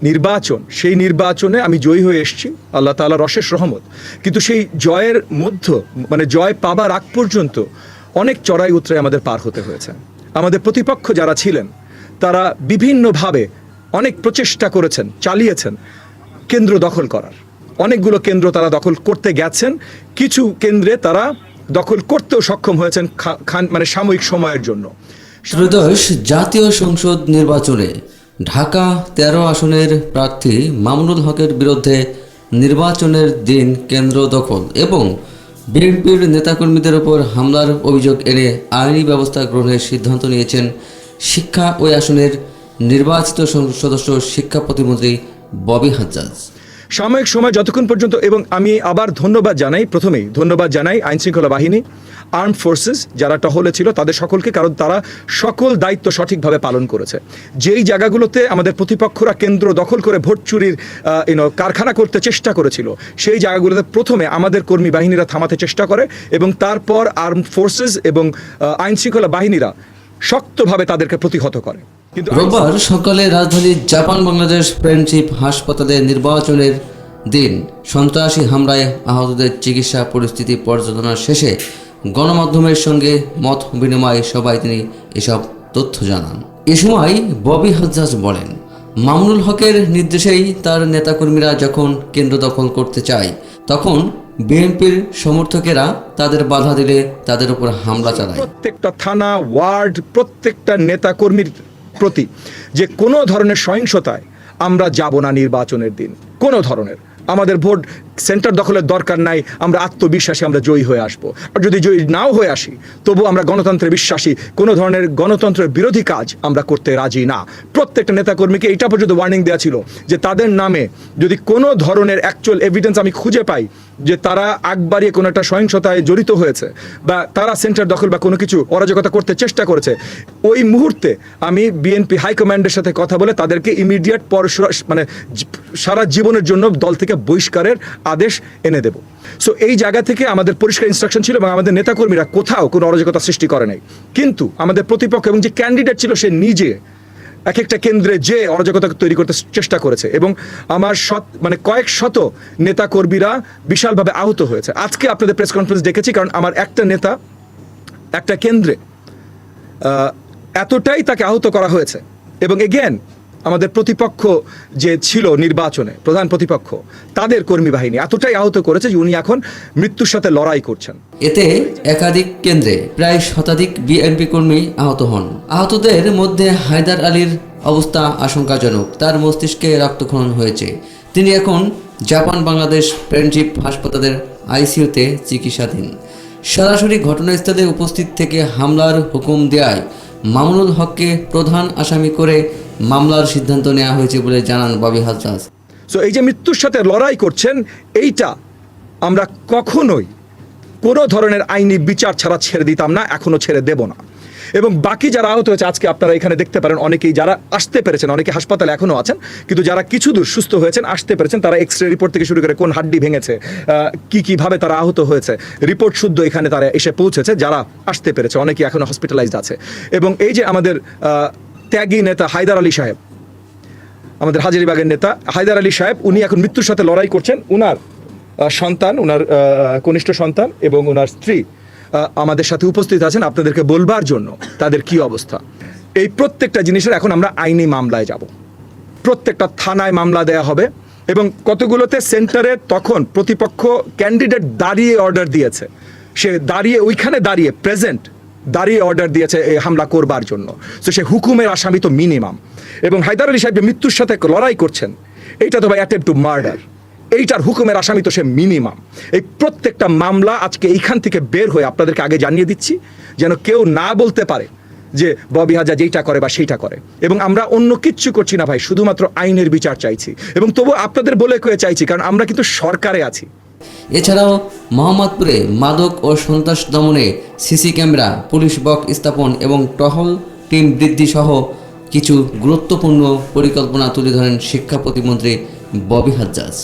নির্বাচন, সেই নির্বাচনে আমি জয়ী হয়ে এসেছি, আল্লাহ তাআলার অশেষ রহমত। কিন্তু সেই জয়ের মানে জয় পাবার আগ পর্যন্ত অনেক চড়াই উতরাই আমাদের পার হতে হয়েছে। আমাদের প্রতিপক্ষ যারা ছিলেন তারা বিভিন্নভাবে অনেক প্রচেষ্টা করেছেন, চালিয়েছেন কেন্দ্র দখল করার। অনেকগুলো কেন্দ্র তারা দখল করতে গেছেন, কিছু কেন্দ্রে তারা দখল করতেও সক্ষম হয়েছেন মানে সাময়িক সময়ের জন্য। ত্রয়োদশ জাতীয় সংসদ নির্বাচনে ঢাকা 13 আসনের প্রার্থী মামুনুল হকের বিরুদ্ধে নির্বাচনের দিন কেন্দ্র দখল এবং বিএনপির নেতাকর্মীদের ওপর হামলার অভিযোগ এনে আইনি ব্যবস্থা গ্রহণের সিদ্ধান্ত নিয়েছেন শিক্ষা ওই আসনের নির্বাচিত সদস্য শিক্ষা প্রতিমন্ত্রী ববি হাজ্জাজ। সাময়িক সময় যতক্ষণ পর্যন্ত, এবং আমি আবার প্রথমেই ধন্যবাদ জানাই আইনশৃঙ্খলা বাহিনী, আর্মড ফোর্সেস যারা টহলে ছিল তাদের সকলকে, কারণ তারা সকল দায়িত্ব সঠিকভাবে পালন করেছে। যেই জায়গাগুলোতে আমাদের প্রতিপক্ষরা কেন্দ্র দখল করে ভোট চুরির কারখানা করতে চেষ্টা করেছিল, সেই জায়গাগুলোতে প্রথমে আমাদের কর্মী বাহিনীরা থামাতে চেষ্টা করে এবং তারপর আর্মড ফোর্সেস এবং আইনশৃঙ্খলা বাহিনীরা শক্তভাবে তাদেরকে প্রতিহত করে। রোববার সকালে রাজধানীর জাপান বাংলাদেশ ফ্রেন্ডশিপ হাসপাতালে নির্বাচনের দিন সন্ত্রাসী হামলায় আহতদের চিকিৎসা পরিস্থিতি পর্যালোচনা শেষে গণমাধ্যমের সঙ্গে মত বিনিময় সভায় তিনি এসব তথ্য জানান। এ সময় ববি হাজ্জাজ বলেন, মামুনুল হকের নির্দেশেই তার নেতাকর্মীরা যখন কেন্দ্র দখল করতে চায় তখন বিএনপির সমর্থকেরা তাদের বাধা দিলে তাদের উপর হামলা চালায়। প্রত্যেকটা থানা, ওয়ার্ড, প্রত্যেকটা নেতাকর্মীর প্রতি যে কোনো ধরনের সহিংসতায় আমরা যাব না নির্বাচনের দিন। কোনো ধরনের আমাদের ভোট সেন্টার দখলের দরকার নাই, আমরা আত্মবিশ্বাসী আমরা জয়ী হয়ে আসবো। আর যদি জয়ী নাও হয়ে আসি তবু আমরা গণতন্ত্রে বিশ্বাসী, কোনো ধরনের গণতন্ত্রের বিরোধী কাজ আমরা করতে রাজি না। প্রত্যেকটা নেতাকর্মীকে এটা পর্যন্ত ওয়ার্নিং দেওয়া ছিল যে তাদের নামে যদি কোনো ধরনের অ্যাকচুয়াল এভিডেন্স আমি খুঁজে পাই যে তারা আগ বাড়িয়ে কোনো একটা সহিংসতায় জড়িত হয়েছে বা তারা সেন্টার দখল বা কোনো কিছু অরাজকতা করতে চেষ্টা করেছে, ওই মুহূর্তে আমি বিএনপি হাইকমান্ডের সাথে কথা বলে তাদেরকে ইমিডিয়েট মানে সারা জীবনের জন্য দল থেকে বহিষ্কারের আদেশ এনে দেব। সো এই জায়গা থেকে আমাদের পরিষ্কার ইনস্ট্রাকশন ছিল এবং আমাদের নেতাকর্মীরা কোথাও কোনো অরাজকতা সৃষ্টি করে নাই। কিন্তু আমাদের প্রতিপক্ষ এবং যে ক্যান্ডিডেট ছিল সে নিজে এক একটা কেন্দ্রে যে অরাজকতা তৈরি করতে চেষ্টা করেছে এবং আমার মানে কয়েক শত নেতাকর্মীরা বিশালভাবে আহত হয়েছে। আজকে আপনাদের প্রেস কনফারেন্স দেখেছি, কারণ আমার একটা নেতা একটা কেন্দ্রে এতটাই তাকে আহত করা হয়েছে। এবং এগেন আমাদের প্রতিপক্ষ যে ছিল নির্বাচনে প্রধান প্রতিপক্ষ, তাদের কর্মী বাহিনী এতটাই আহত করেছে যে উনি এখন মৃত্যুর সাথে লড়াই করছেন। এতে একাধিক কেন্দ্রে প্রায় শতাধিক বিএনপি কর্মী আহত হন। আহতদের মধ্যে হায়দার আলীর অবস্থা আশঙ্কাজনক, তার মস্তিষ্কে রক্তক্ষরণ হয়েছে। তিনি এখন জাপান বাংলাদেশ ফ্রেন্ডশিপ হাসপাতালের আইসিইউতে চিকিৎসাধীন। সরাসরি ঘটনাস্থলে উপস্থিত থেকে হামলার হুকুম দেওয়ায় মামুনুল হককে প্রধান আসামি করে মামলার সিদ্ধান্ত নেওয়া হয়েছে বলে জানান ববি হাজ্জাজ। সো এই যে মৃত্যুর সাথে লড়াই করছেন, এইটা আমরা কখনোই কোনো ধরনের আইনি বিচার ছাড়া ছেড়ে দিতাম না, এখনো ছেড়ে দেব না। এবং বাকি যারা আহত হয়েছে আজকে আপনারা এখানে দেখতে পারেন, অনেকেই যারা আসতে পেরেছেন, অনেকে হাসপাতালে এখনও আছেন, কিন্তু যারা কিছু দূর সুস্থ হয়েছেন, আসতে পেরেছেন, তারা এক্স রে রিপোর্ট থেকে শুরু করে কোন হাড্ডি ভেঙেছে, কীভাবে তারা আহত হয়েছে, রিপোর্ট শুদ্ধ এখানে তারা এসে পৌঁছেছে। যারা আসতে পেরেছে অনেকেই এখনও হসপিটালাইজড আছে। এবং এই যে আমাদের ত্যাগী নেতা হায়দার আলী সাহেব, আমাদের হাজারীবাগের নেতা হায়দার আলী সাহেব, উনি এখন মৃত্যুর সাথে লড়াই করছেন। উনার সন্তান, উনার কনিষ্ঠ সন্তান এবং উনার স্ত্রী আমাদের সাথে উপস্থিত আছেন আপনাদেরকে বলবার জন্য তাদের কি অবস্থা। এই প্রত্যেকটা জিনিসের এখন আমরা আইনি মামলায় যাব, প্রত্যেকটা থানায় মামলা দেয়া হবে। এবং কতগুলোতে সেন্টারে তখন প্রতিপক্ষ ক্যান্ডিডেট দাঁড়িয়ে অর্ডার দিয়েছে, সে দাঁড়িয়ে ওইখানে দাঁড়িয়ে অর্ডার দিয়েছে এই হামলা করবার জন্য। তো সে হুকুমের আসামি তো মিনিমাম। এবং হায়দার আলী সাহেব যে মৃত্যুর সাথে লড়াই করছেন, এইটা তো ভাই অ্যাটেম্প্ট টু মার্ডার, এইটার হুকুমের আসামি তো সে মিনিমাম। এই প্রত্যেকটা মামলা আজকে এইখান থেকে বের হয়ে আপনাদেরকে আগে জানিয়ে দিচ্ছি, যেন কেউ না বলতে পারে যে ববি হাজ্জাজ যেইটা করে বা সেইটা করে। এবং আমরা অন্য কিচ্ছু করছি না ভাই, শুধুমাত্র আইনের বিচার চাইছি। এবং তবু আপনাদের বলে কয়ে চাইছি, কারণ আমরা কিন্তু সরকারে আছি। এছাড়াও মোহাম্মদপুরে মাদক ও সন্ত্রাস দমনে সিসি ক্যামেরা, পুলিশ বক্স স্থাপন এবং টহল টিম বৃদ্ধি সহ কিছু গুরুত্বপূর্ণ পরিকল্পনা তুলে ধরেন শিক্ষা প্রতিমন্ত্রী ববি হাজ্জাজ।